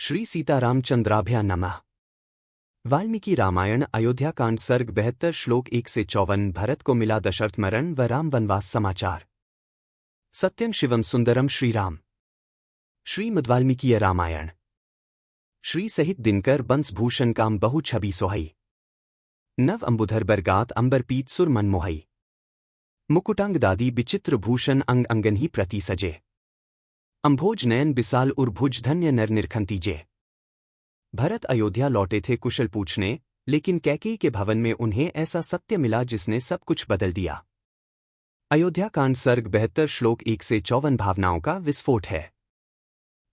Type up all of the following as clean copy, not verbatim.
श्री सीतारामचंद्राभ्या नमः। वाल्मीकि रामायण अयोध्या कांड सर्ग 72 श्लोक 1 से 54। भरत को मिला दशरथ मरण व राम वनवास समाचार। सत्यं शिवम सुंदरम श्रीराम। श्रीमद्वाल्मीकीय रामायण। श्री सहित दिनकर बंस भूषण काम बहु छवि सोहई। नव अंबुधर बरगात अंबर पीत सुर मन मोहई। मुकुटांग दादी विचित्र भूषण अंग अंगन ही प्रति सजे। अंभोज नयन बिसाल उर्भुज धन्य नर निरखंतीजे। भरत अयोध्या लौटे थे कुशल पूछने, लेकिन कैकेयी के भवन में उन्हें ऐसा सत्य मिला जिसने सब कुछ बदल दिया। अयोध्या कांड सर्ग 72 श्लोक 1 से 54 भावनाओं का विस्फोट है।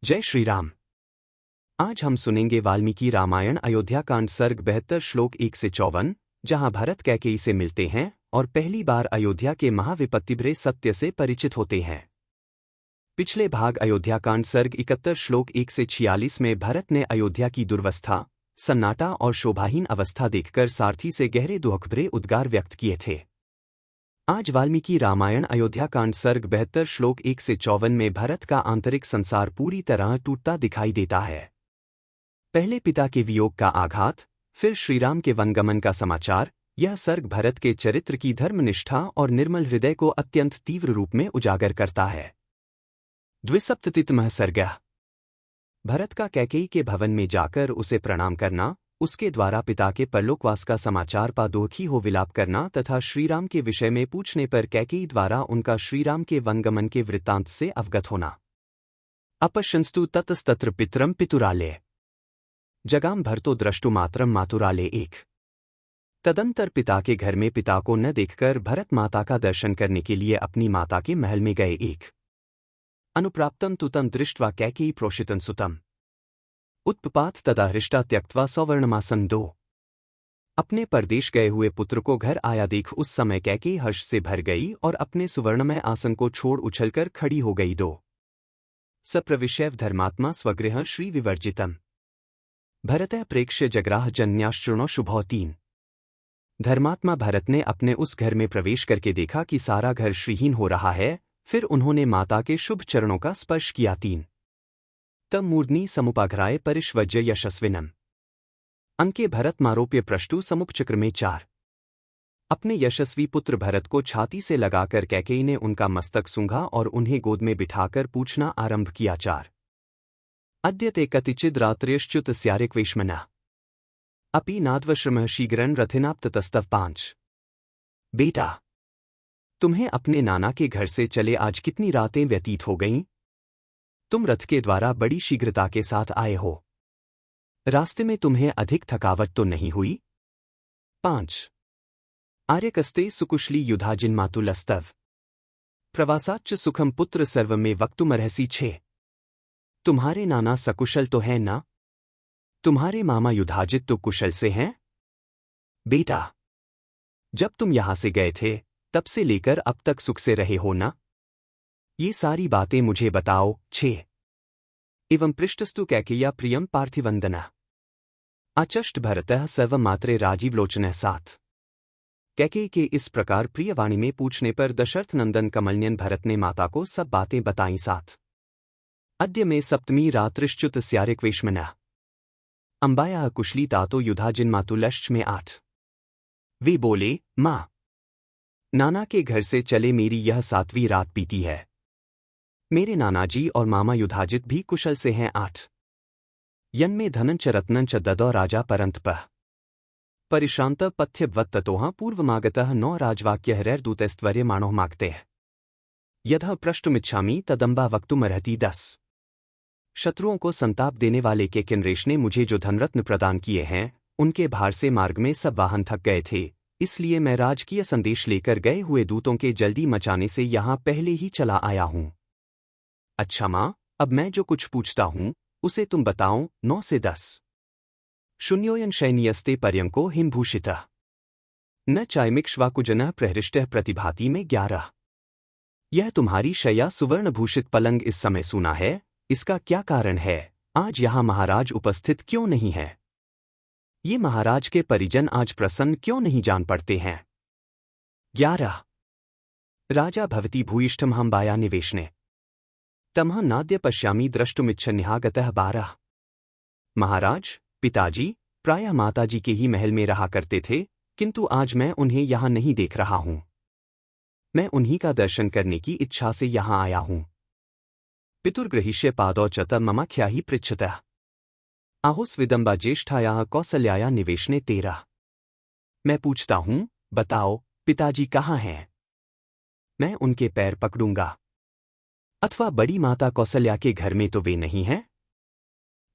जय श्री राम। आज हम सुनेंगे वाल्मीकि रामायण अयोध्या कांड सर्ग 72 श्लोक 1 से 54, जहां भरत कैकेयी से मिलते हैं और पहली बार अयोध्या के महाविपत्तिभरे सत्य से परिचित होते हैं। पिछले भाग अयोध्या कांड सर्ग 71 श्लोक 1 से 46 में भरत ने अयोध्या की दुर्वस्था, सन्नाटा और शोभाहीन अवस्था देखकर सारथी से गहरे दुखभरे उद्गार व्यक्त किए थे। आज वाल्मीकि रामायण अयोध्या कांड सर्ग 72 श्लोक 1 से 54 में भरत का आंतरिक संसार पूरी तरह टूटता दिखाई देता है। पहले पिता के वियोग का आघात, फिर श्रीराम के वनगमन का समाचार। यह सर्ग भरत के चरित्र की धर्मनिष्ठा और निर्मल हृदय को अत्यंत तीव्र रूप में उजागर करता है। द्विसप्ततितमः सर्ग। भरत का कैकेयी के भवन में जाकर उसे प्रणाम करना, उसके द्वारा पिता के परलोकवास का समाचार पा दुखी हो विलाप करना तथा श्रीराम के विषय में पूछने पर कैकेयी द्वारा उनका श्रीराम के वनगमन के वृत्तांत से अवगत होना। अपश्यंस्तु ततस्तत्र पितरम पितुराले जगाम भरतो द्रष्टुमात्रम मातुराले एक। तदंतर पिता के घर में पिता को न देखकर भरत माता का दर्शन करने के लिए अपनी माता के महल में गए। एक अनुप्राप्तम तुतं दृष्ट्वा कैकेयी प्रोषितं सुतम उत्पपात तदा हृष्टा त्यक्त्वा सौवर्णमासन। दो अपने परदेश गए हुए पुत्र को घर आया देख उस समय कैकेयी हर्ष से भर गई और अपने सुवर्णमय आसन को छोड़ उछलकर खड़ी हो गई। दो सप्रविशैव धर्मात्मा स्वगृह श्री विवर्जितम भरतः प्रेक्ष्य जग्राह जन्याश्चूर्णो शुभौ। तीन धर्मात्मा भरत ने अपने उस घर में प्रवेश करके देखा कि सारा घर श्रीहीन हो रहा है। फिर उन्होंने माता के शुभ चरणों का स्पर्श किया। तीन तम मूर्धनि समुपाघ्राय परिष्वज्य यशस्विनम अंके भरत मारोप्य पृष्ठु समुपचक्र में। चार अपने यशस्वी पुत्र भरत को छाती से लगाकर कैकेयी ने उनका मस्तक सूंघा और उन्हें गोद में बिठाकर पूछना आरंभ किया। चार अद्यते कतिचिद् रात्र्यश्च्युत स्यारिक्वेश्मनः अपि नाद्वश्रमः शीघ्रं रथिनाप्ततस्तव। पांच बेटा, तुम्हें अपने नाना के घर से चले आज कितनी रातें व्यतीत हो गईं? तुम रथ के द्वारा बड़ी शीघ्रता के साथ आए हो। रास्ते में तुम्हें अधिक थकावट तो नहीं हुई? पांच आर्यकस्ते सुकुशली युधाजिन्मातुलस्तव प्रवासाच्च सुखम पुत्र सर्व में वक्तुमर्हसि। छः तुम्हारे नाना सकुशल तो हैं ना? तुम्हारे मामा युधाजित तो कुशल से हैं? बेटा, जब तुम यहां से गए थे तब से लेकर अब तक सुख से रहे हो ना? ये सारी बातें मुझे बताओ। छः एवं पृष्ठस्तु कैकेय्या प्रियम पार्थिवंदना अचष्ट भरतः सर्वमात्रे राजीवलोचनः। साथ कैकेयी के इस प्रकार प्रियवाणी में पूछने पर दशरथ नंदन कमलनयन भरत ने माता को सब बातें बताईं। साथ अद्य में सप्तमी रात्रिश्च्युत स्यारिक्वेश्मनः अंबायाः कुशली तातो युधाजिन्मातुलश्च में। आठ वे बोले, माँ, नाना के घर से चले मेरी यह 7वीं रात बीती है। मेरे नानाजी और मामा युधाजित भी कुशल से हैं। आठ यन्मे धनंच रत्नंच ददौ राजा परंतपः परिश्रांत पथ्यवत्ततोह पूर्वमागतः नौ राजवाक्य हरैर्दूतैस्त्वर्यमाणो मागतेः यदः प्रष्टुमिच्छामि तदंबा वक्तुमर्हति। 10 शत्रुओं को संताप देने वाले के किन्रेश ने मुझे जो धनरत्न प्रदान किए हैं, उनके भार से मार्ग में सब वाहन थक गए थे, इसलिए मैं राजकीय संदेश लेकर गए हुए दूतों के जल्दी मचाने से यहां पहले ही चला आया हूं। अच्छा माँ, अब मैं जो कुछ पूछता हूं उसे तुम बताओ। 9 से 10 शून्योयन शयनीयस्ते पर्यंको हिमभूषितः न चायमिक्ष्वाकुजनः प्रहृष्टः प्रतिभाति में। 11 यह तुम्हारी शय्या सुवर्णभूषित पलंग इस समय सूना है, इसका क्या कारण है? आज यहां महाराज उपस्थित क्यों नहीं है? ये महाराज के परिजन आज प्रसन्न क्यों नहीं जान पड़ते हैं? 11 राजा भवती भूयिष्ठम हम्बाया निवेशने तमह नाद्य पश्यामि द्रष्टुमिच्छन्यागतः। 12 महाराज, पिताजी प्रायः माताजी के ही महल में रहा करते थे, किंतु आज मैं उन्हें यहाँ नहीं देख रहा हूँ। मैं उन्हीं का दर्शन करने की इच्छा से यहाँ आया हूँ। पितुर्गृहीष्य पादौचत मम ख्याहि पृच्छतः आहुस्विदम्बा ज्येष्ठायाः कौसल्याया निवेशने तेरा। मैं पूछता हूँ, बताओ पिताजी कहाँ हैं? मैं उनके पैर पकड़ूंगा। अथवा बड़ी माता कौसल्या के घर में तो वे नहीं हैं?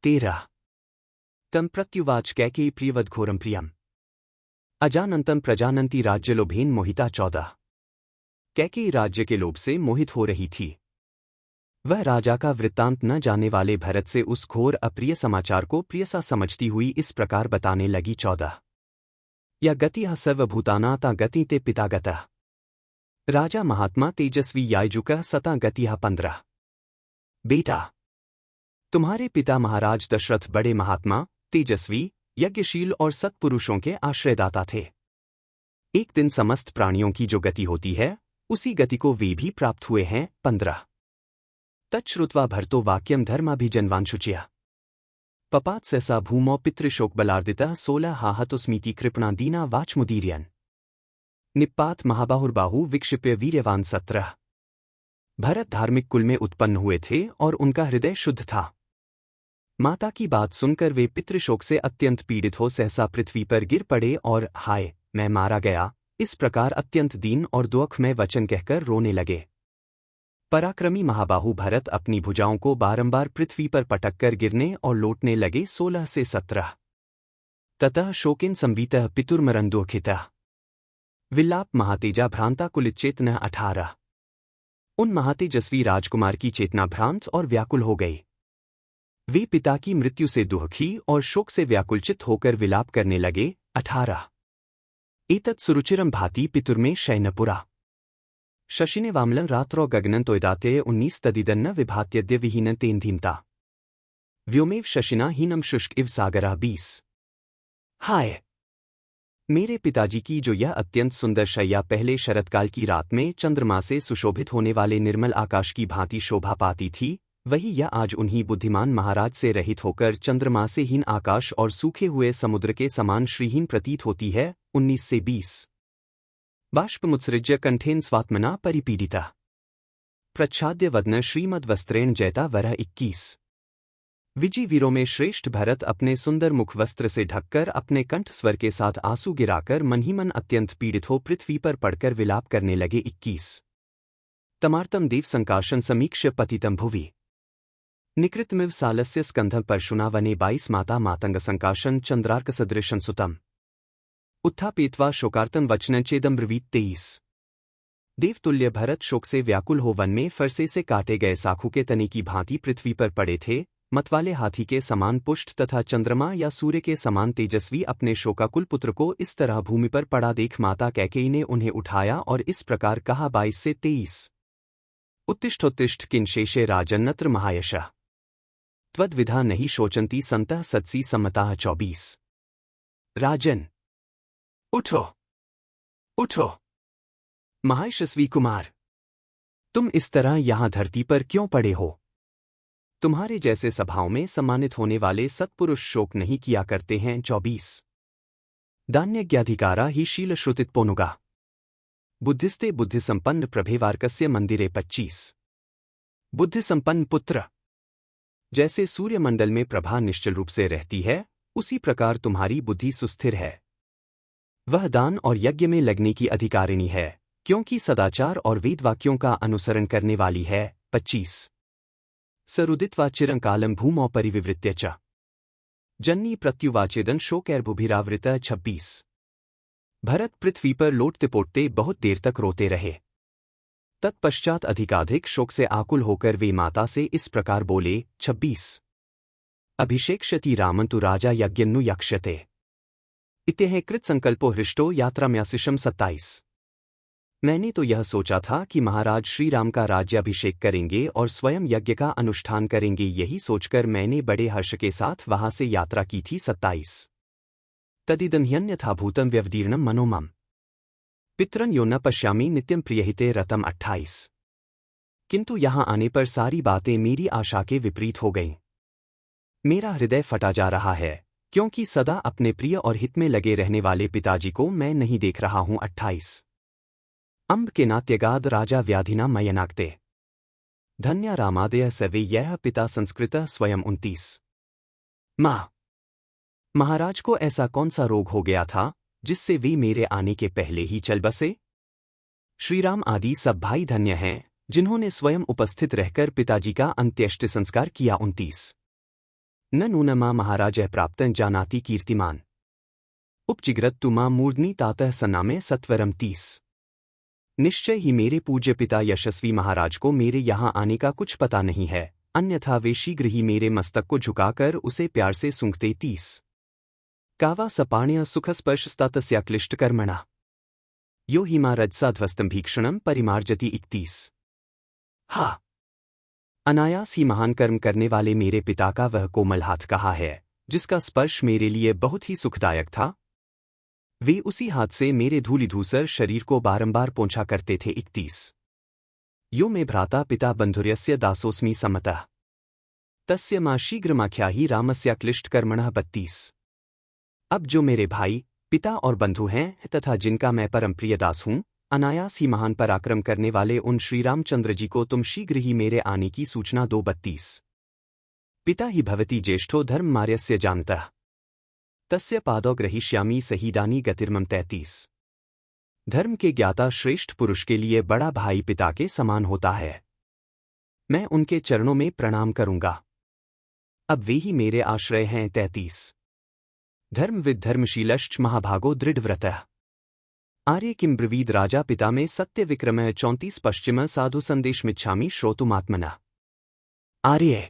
13 तम प्रत्युवाच कैकेयी प्रियवद्घोरम प्रियम अजानंतम प्रजानंती राज्यलोभेन मोहिता 14 कैकेयी राज्य के लोभ से मोहित हो रही थी। वह राजा का वृत्तांत न जाने वाले भरत से उस घोर अप्रिय समाचार को प्रियसा समझती हुई इस प्रकार बताने लगी। 14 या गतिः सर्वभूताना ता गति ते पिता गतः राजा महात्मा तेजस्वी यायजुकः सता गतिः 15 बेटा, तुम्हारे पिता महाराज दशरथ बड़े महात्मा, तेजस्वी, यज्ञशील और सत्पुरुषों के आश्रयदाता थे। एक दिन समस्त प्राणियों की जो गति होती है, उसी गति को वे भी प्राप्त हुए हैं। 15 तच्छ्रुत्वा भरतो वाक्यम धर्माभिजन्वांशुच्य पपात सहसा भूमौ पितृशोकबलार्दितः 16 हाहतुस्मीति कृपणा दीना वाचमुदीर्यन् निप्पात महाबाहुर्बाहु विक्षिप्य वीर्यवान 17 भरत धार्मिक कुल में उत्पन्न हुए थे और उनका हृदय शुद्ध था। माता की बात सुनकर वे पितृशोक से अत्यंत पीड़ित हो सहसा पृथ्वी पर गिर पड़े और हाय मैं मारा गया, इस प्रकार अत्यंत दीन और दुखमय वचन कहकर रोने लगे। पराक्रमी महाबाहु भरत अपनी भुजाओं को बारंबार पृथ्वी पर पटककर गिरने और लौटने लगे। 16 से 17 ततः शोकेन संवीतः पितुर्मरन्दुःखितः विलाप महातेजा भ्रांता कुलिच्चेतनः 18 उन महातेजस्वी राजकुमार की चेतना भ्रांत और व्याकुल हो गई। वे पिता की मृत्यु से दुखी और शोक से व्याकुलचित होकर विलाप करने लगे। 18 एतत् सुरुचिरम भाति पितुर्मे शयनपुरा शशिने वामलं रात्रौ गगनन्तोयदाते 19 तदिदन्न विभात्यद्य विहीनं तेन धीमता व्योमेव शशिना हीनं शुष्क इव सागरः 20 हाय, मेरे पिताजी की जो यह अत्यंत सुंदर शैया पहले शरतकाल की रात में चंद्रमा से सुशोभित होने वाले निर्मल आकाश की भांति शोभा पाती थी, वही यह आज उन्हीं बुद्धिमान महाराज से रहित होकर चंद्रमा से हीन आकाश और सूखे हुए समुद्र के समान श्रीहीन प्रतीत होती है। 19 से 20 बाष्पमुत्सृज्य कंठेन स्वात्मना परिपीडिता प्रच्छाद्य वदन श्रीमद्वस्त्रेण जयता वरः 21 विजय वीरों में श्रेष्ठ भरत अपने सुंदर मुखवस्त्र से ढककर अपने कंठ स्वर के साथ आंसू गिराकर मन ही मन अत्यंत पीड़ित हो पृथ्वी पर पड़कर विलाप करने लगे। 21 तमार्तम देव संकाशन समीक्ष्य पतितम भुवि निकृतमिव सालस्य स्कंधं परशुना वने 22 माता मातंग संकाशन चंद्रार्क सदृशं सुतम उत्थापेत्वा शोकार्तन वचनचेदम ब्रवीत 23 देवतुल्य भरत शोक से व्याकुल हो वन में फरसे से काटे गए साखू के तने की भांति पृथ्वी पर पड़े थे। मतवाले हाथी के समान पुष्ट तथा चंद्रमा या सूर्य के समान तेजस्वी अपने शोकाकुल पुत्र को इस तरह भूमि पर पड़ा देख माता कैकेयी ने उन्हें उठाया और इस प्रकार कहा। 22 से 23 उत्तिष्ठोत्तिष्ठ किंशेषे राजन्नत्र महायशः त्वद्विधा नहीं शोचन्ति संतः सत्सी सम्मताः 24 राजन, उठो उठो। महायशस्वी कुमार, तुम इस तरह यहाँ धरती पर क्यों पड़े हो? तुम्हारे जैसे सभाओं में सम्मानित होने वाले सत्पुरुष शोक नहीं किया करते हैं। 24 दान्यज्ञाधिकारा ही शील श्रुतित पोनुगा बुद्धिस्ते बुद्धिसंपन्न प्रभेवार्कस्य मंदिरे 25 बुद्धिसंपन्न पुत्र, जैसे सूर्यमंडल में प्रभा निश्चल रूप से रहती है, उसी प्रकार तुम्हारी बुद्धि सुस्थिर है। वह दान और यज्ञ में लगने की अधिकारिणी है, क्योंकि सदाचार और वेदवाक्यों का अनुसरण करने वाली है। 25 सरुदित्वा चिरंकालम भूमौ परिविवृत्य च जन्नी प्रत्युवाचेदन शोकैर्बुभिरावृतः 26 भरत पृथ्वी पर लोटते पोटते बहुत देर तक रोते रहे। तत्पश्चात अधिकाधिक शोक से आकुल होकर वे माता से इस प्रकार बोले। 26 अभिषेक्ष्यति रामन्तु राजा यज्ञन्नु यक्ष्यते इत्यह कृत संकल्पो हृष्टो यात्राम्याशिषम 27 मैंने तो यह सोचा था कि महाराज श्री राम का राज्याभिषेक करेंगे और स्वयं यज्ञ का अनुष्ठान करेंगे, यही सोचकर मैंने बड़े हर्ष के साथ वहां से यात्रा की थी। 27 तदिदन्यन्यथा भूतं व्यवदीर्णं मनोमम पितरन यो न पश्यामि नित्यं प्रियहिते रतम 28 किंतु यहाँ आने पर सारी बातें मेरी आशा के विपरीत हो गईं। मेरा हृदय फटा जा रहा है, क्योंकि सदा अपने प्रिय और हित में लगे रहने वाले पिताजी को मैं नहीं देख रहा हूं। 28 अंब के नाट्यगाद राजा व्याधिना मयनाक्ते धन्य रामादय सवे यह पिता संस्कृत स्वयं। 29 माँ, महाराज को ऐसा कौन सा रोग हो गया था जिससे वे मेरे आने के पहले ही चल बसे? श्रीराम आदि सब भाई धन्य हैं जिन्होंने स्वयं उपस्थित रहकर पिताजी का अंत्येष्टि संस्कार किया। 29 न नूनमा महाराज प्राप्तं जानाति कीर्तिमान उपजिग्रत तुमा मूर्धनि तातः सन्नामे सत्वरम। 30 निश्चय ही मेरे पूज्य पिता यशस्वी महाराज को मेरे यहाँ आने का कुछ पता नहीं है, अन्यथा वे शीघ्र ही मेरे मस्तक को झुकाकर उसे प्यार से सूंघते। 30 कावा सपाण्य सुखस्पर्शस्तातस्या क्लिष्टकर्मणा यो हिमा रजसाध्वस्तं भीक्षणं परिमार्जति। 31 हा, अनायास ही महान कर्म करने वाले मेरे पिता का वह कोमल हाथ कहाँ है जिसका स्पर्श मेरे लिए बहुत ही सुखदायक था? वे उसी हाथ से मेरे धूलिधूसर शरीर को बारंबार पोंछा करते थे। 31 यो मे भ्राता पिता बंधुर्यस्य दासोस्मि समतः तस्य मा शीघ्रमाख्याहि रामस्या क्लिष्टकर्मणः। 32 अब जो मेरे भाई, पिता और बंधु हैं तथा जिनका मैं परम प्रिय दास हूं, अनायास ही महान पराक्रम करने वाले उन श्रीरामचंद्र जी को तुम शीघ्र ही मेरे आने की सूचना दो। 32 पिता ही भवति ज्येष्ठो धर्म मार्यस्य जानतः तस्य पादौ ग्रहीष्यामि सहीदानी गतिर्मम। 33 धर्म के ज्ञाता श्रेष्ठ पुरुष के लिए बड़ा भाई पिता के समान होता है, मैं उनके चरणों में प्रणाम करूंगा, अब वे ही मेरे आश्रय हैं। 33 धर्मविद धर्मशीलश्च महाभागो दृढ़व्रतः आर्य किम ब्रवीद राजा पिता में सत्य विक्रमः। 34 पश्चिम साधु संदेश मिच्छामि श्रोतुमात्मनः आर्य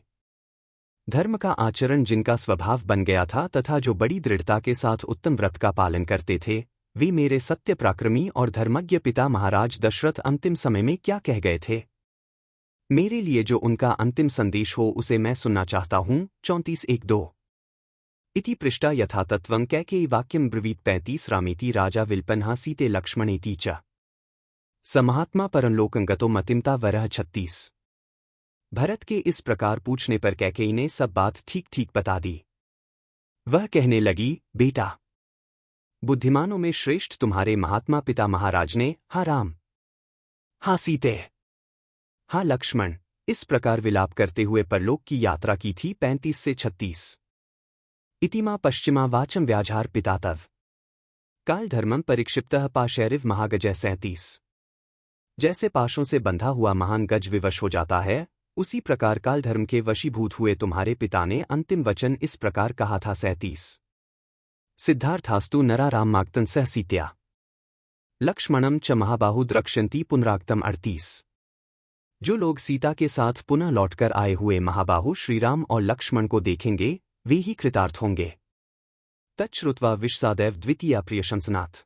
धर्म का आचरण जिनका स्वभाव बन गया था तथा जो बड़ी दृढ़ता के साथ उत्तम व्रत का पालन करते थे, वे मेरे सत्य पराक्रमी और धर्मज्ञ पिता महाराज दशरथ अंतिम समय में क्या कह गए थे? मेरे लिए जो उनका अंतिम संदेश हो उसे मैं सुनना चाहता हूं। 34:1-2 इति पृष्टा यथातत्वं कैकेयी वाक्यं ब्रवीत। 35 रामेति राजा विल्पन्हा सीते लक्ष्मणेति च स महात्मा परलोकं गतो मतिमता वरः। 36 भरत के इस प्रकार पूछने पर कैकेयी ने सब बात ठीक ठीक बता दी। वह कहने लगी, बेटा, बुद्धिमानों में श्रेष्ठ तुम्हारे महात्मा पिता महाराज ने हा राम, हा सीते, हा लक्ष्मण इस प्रकार विलाप करते हुए परलोक की यात्रा की थी। 35 से 36 इतिमा पश्चिमा वाचम व्याझार पितातव काल धर्मम परिक्षिप्तः पाशैरिव महागजय। 37 जैसे पाशों से बंधा हुआ महान गज विवश हो जाता है, उसी प्रकार काल धर्म के वशीभूत हुए तुम्हारे पिता ने अंतिम वचन इस प्रकार कहा था। 37 सिद्धार्थास्तु नरा राममागतं सह सीत्या लक्ष्मणं च महाबाहु द्रक्ष्यन्ति पुनरागतम। 38 जो लोग सीता के साथ पुनः लौटकर आए हुए महाबाहु श्रीराम और लक्ष्मण को देखेंगे, वे ही कृतार्थ होंगे। तच्छ्रुत्वा विश्सादैव द्वितीया प्रियशंसनाथ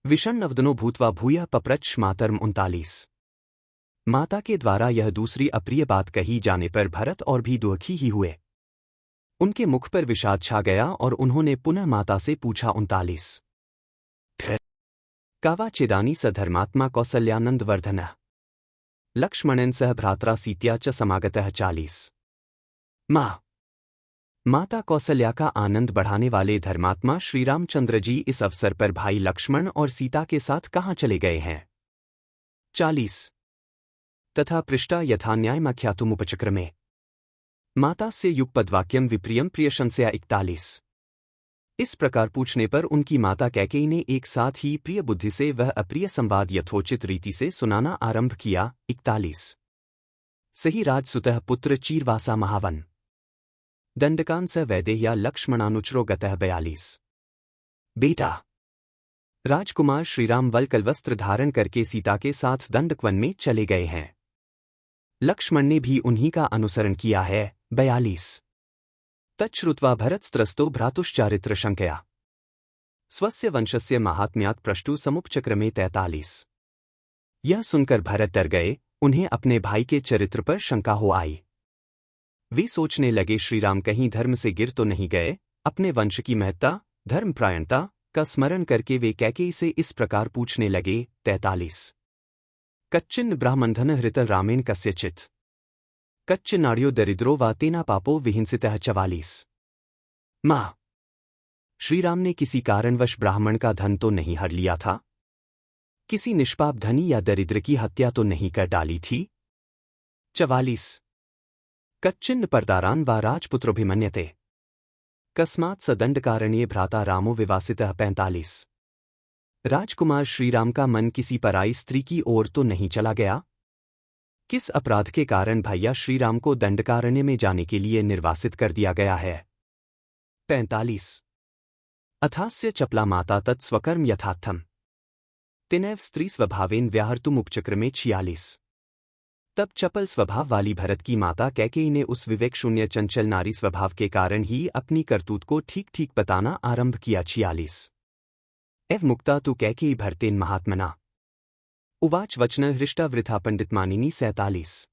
विषण्णवदनो भूत्वा भूयः पप्रच्छ मातरम। 39 माता के द्वारा यह दूसरी अप्रिय बात कही जाने पर भरत और भी दुखी ही हुए। उनके मुख पर विषाद छा गया और उन्होंने पुनः माता से पूछा। 39 फिर कावा चेदानी स धर्मात्मा कौसल्यानंदवर्धनः लक्ष्मणेन सह भ्रात्रा सीत्या च समागतः। 40 माता कौसल्या का आनंद बढ़ाने वाले धर्मात्मा श्रीरामचंद्र जी इस अवसर पर भाई लक्ष्मण और सीता के साथ कहाँ चले गए हैं? 40 तथा पृष्टा यथान्यायमाख्यातुमुपचक्रमे मातास्य युगपदवाक्यम विप्रियम प्रियशंसया। 41 इस प्रकार पूछने पर उनकी माता कैकेयी ने एक साथ ही प्रिय बुद्धि से वह अप्रिय संवाद यथोचित रीति से सुनाना आरंभ किया। 41 सही राजसुतः पुत्र चीरवासा महावन दंडकान स वैदेह्या लक्ष्मणानुचरो गतः। 42 बेटा, राजकुमार श्रीराम वल्कल वस्त्र धारण करके सीता के साथ दंडकवन में चले गए हैं। लक्ष्मण ने भी उन्हीं का अनुसरण किया है। 42 तच्छ्रुत्वा भरतस्त्रस्तो भ्रातुश्चारित्र शंकया स्वस्य वंशस्य महात्म्यात् प्रष्टु समुपचक्रमे। 43 यह सुनकर भरत डर गए, उन्हें अपने भाई के चरित्र पर शंका हो आई। वे सोचने लगे श्रीराम कहीं धर्म से गिर तो नहीं गए। अपने वंश की महत्ता, धर्मप्रायणता का स्मरण करके वे कैकेयी से इस प्रकार पूछने लगे। 43 कच्चिन्न ब्राह्मणधन हृत रामेण कस्यचित् कच्च नाड्यो दरिद्रो व तेना पापो विहिंसितः 44। माँ, श्रीराम ने किसी कारणवश ब्राह्मण का धन तो नहीं हर लिया था? किसी निष्पाप धनी या दरिद्र की हत्या तो नहीं कर डाली थी? 44। कच्चिन्न परदारान व राजपुत्रोभिमन्यते कस्मात् स दंडकारण्ये भ्राता रामो विवासितः 45। राजकुमार श्रीराम का मन किसी पराई स्त्री की ओर तो नहीं चला गया? किस अपराध के कारण भैया श्रीराम को दंडकारण्य में जाने के लिए निर्वासित कर दिया गया है? 45। अथास्य चपला माता तत्स्वकर्म यथार्थम तिनैव स्त्री स्वभावेन व्याहर्तुम उपचक्रमे 46। तब चपल स्वभाव वाली भरत की माता कैकेयी ने उस विवेक शून्य चंचल नारी स्वभाव के कारण ही अपनी करतूत को ठीक ठीक बताना आरंभ किया। 46। एव मुक्ता तु कैकेयी भरतेन महात्मना उवाच वचन हृष्टा वृथा पंडितमानिनी 47।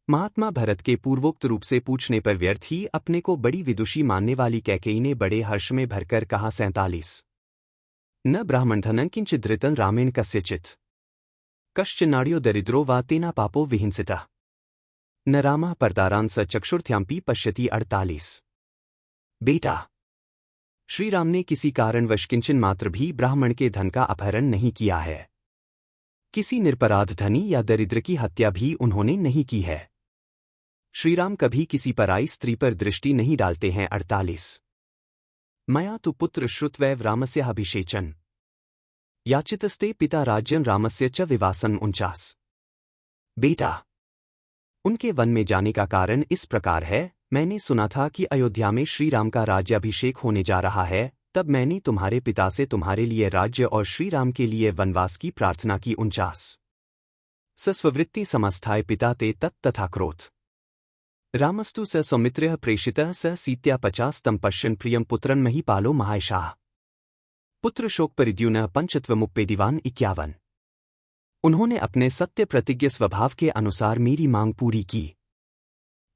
महात्मा भरत के पूर्वोक्त रूप से पूछने पर व्यर्थ ही अपने को बड़ी विदुषी मानने वाली कैकेयी ने बड़े हर्ष में भरकर कहा। 47। न ब्राह्मणधनं किंचित् धृतं रामेण कस्यचित् कश्चिन्नाड्यो दरिद्रो वा तेना पापो विहिंसितः न रामः परदारान् स चक्षुर्थ्याम्पि पश्यति। 48। बेटा, श्रीराम ने किसी कारणवश किंचन मात्र भी ब्राह्मण के धन का अपहरण नहीं किया है। किसी निरपराध धनी या दरिद्र की हत्या भी उन्होंने नहीं की है। श्रीराम कभी किसी पराई स्त्री पर दृष्टि नहीं डालते हैं। 48। मया तु पुत्र श्रुत्वैव रामस्य अभिषेचन याचितस्ते पिता राज्यं रामस्य च विवासन् 49। बेटा, उनके वन में जाने का कारण इस प्रकार है, मैंने सुना था कि अयोध्या में श्रीराम का राज्याभिषेक होने जा रहा है, तब मैंने तुम्हारे पिता से तुम्हारे लिए राज्य और श्रीराम के लिए वनवास की प्रार्थना की। 49। सस्ववृत्ति समस्थाय पिता ते तथा क्रोध रामस्तु स सौमित्र्यः प्रेषितः स सीत्या 50 तम पश्यन् प्रियं पुत्रन् महीपालो महायशाः पुत्र शोक परिद्युनः पंचत्वमुप्पेदिवान 51। उन्होंने अपने सत्य प्रतिज्ञ स्वभाव के अनुसार मेरी मांग पूरी की।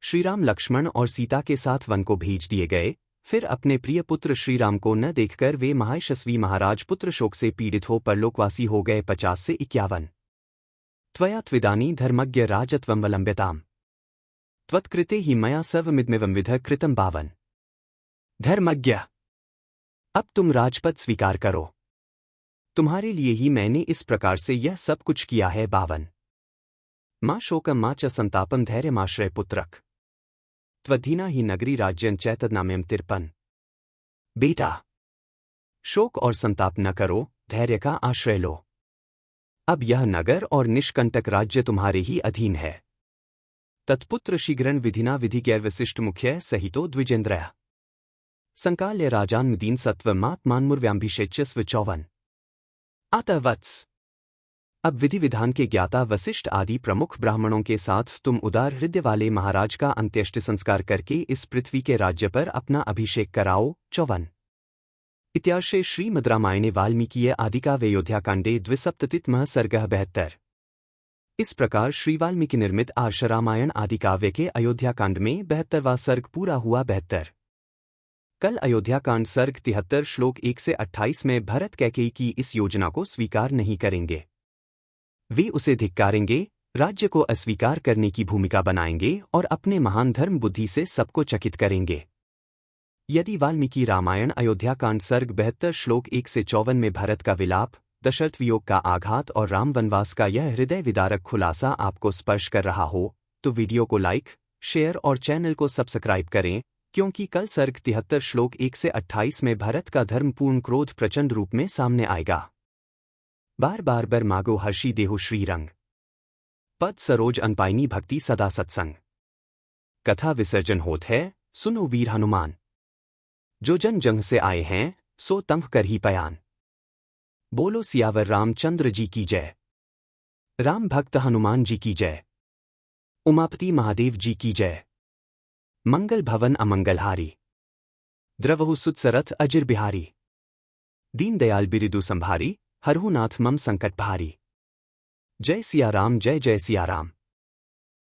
श्रीराम लक्ष्मण और सीता के साथ वन को भेज दिए गए, फिर अपने प्रिय पुत्र श्रीराम को न देखकर वे महायशस्वी महाराज पुत्र शोक से पीड़ित हो परलोकवासी हो गए। 50 से 51। त्वया त्विदानी धर्मज्ञ राजत्वमवलम्ब्यताम् त्वत्कृते ही मया सर्वमिदमेवं विधः कृतं 52। धर्मज्ञ, अब तुम राजपद स्वीकार करो, तुम्हारे लिए ही मैंने इस प्रकार से यह सब कुछ किया है। 52। मां शोकं मा च संतापं धैर्यमाश्रय पुत्रक त्वधीना ही नगरी राज्यं चैतन्नाम्यं 53। बेटा, शोक और संताप न करो, धैर्य का आश्रय लो। अब यह नगर और निष्कंटक राज्य तुम्हारे ही अधीन है। तत्पुत्र शीघ्रं विधिना विधिज्ञैर्वसिष्ठ मुख्य सहितो द्विजेन्द्रः संकाल्य राजान्मदीन सत्वमात्मान्मुर्व्याम्भिषेच्य स्व 54। अतः वत्स, अब विधि विधान के ज्ञाता वशिष्ठ आदि प्रमुख ब्राह्मणों के साथ तुम उदार हृदय वाले महाराज का अंत्येष्टि संस्कार करके इस पृथ्वी के राज्य पर अपना अभिषेक कराओ। 54। इत्यार्षे श्रीमद् रामायणे वाल्मीकीय आदिकाव्ये अयोध्याकाण्डे 2सप्ततितमः सर्गः 72। इस प्रकार श्री वाल्मीकि निर्मित आर्ष रामायण आदिकाव्य के अयोध्याकांड में 72वां सर्ग पूरा हुआ। 72। कल अयोध्याकांड सर्ग 73 श्लोक 1 से 28 में भरत कैकेयी की इस योजना को स्वीकार नहीं करेंगे। वे उसे धिक्कारेंगे, राज्य को अस्वीकार करने की भूमिका बनाएंगे और अपने महान धर्म बुद्धि से सबको चकित करेंगे। यदि वाल्मीकि रामायण अयोध्याकांड सर्ग 72 श्लोक 1 से 54 में भरत का विलाप, दशरथ वियोग का आघात और राम वनवास का यह हृदय विदारक खुलासा आपको स्पर्श कर रहा हो, तो वीडियो को लाइक, शेयर और चैनल को सब्सक्राइब करें, क्योंकि कल सर्ग 73 श्लोक 1 से 28 में भरत का धर्मपूर्ण क्रोध प्रचंड रूप में सामने आएगा। बार बार बर मागो हर्षी देहु श्रीरंग पद सरोज अनपाइनी भक्ति सदा सत्संग कथा विसर्जन होत है, सुनो वीर हनुमान। जो जन जंग से आए हैं, सो तंग कर ही पयान। बोलो सियावर रामचंद्र जी की जय। राम भक्त हनुमान जी की जय। उमापति महादेव जी की जय। मंगल भवन अमंगलहारी द्रवहु सुतसरथ अजिर बिहारी दीन दयाल बिरिदु संभारी हरहु नाथ मम संकट भारी। जय सिया राम, जय जय सिया राम।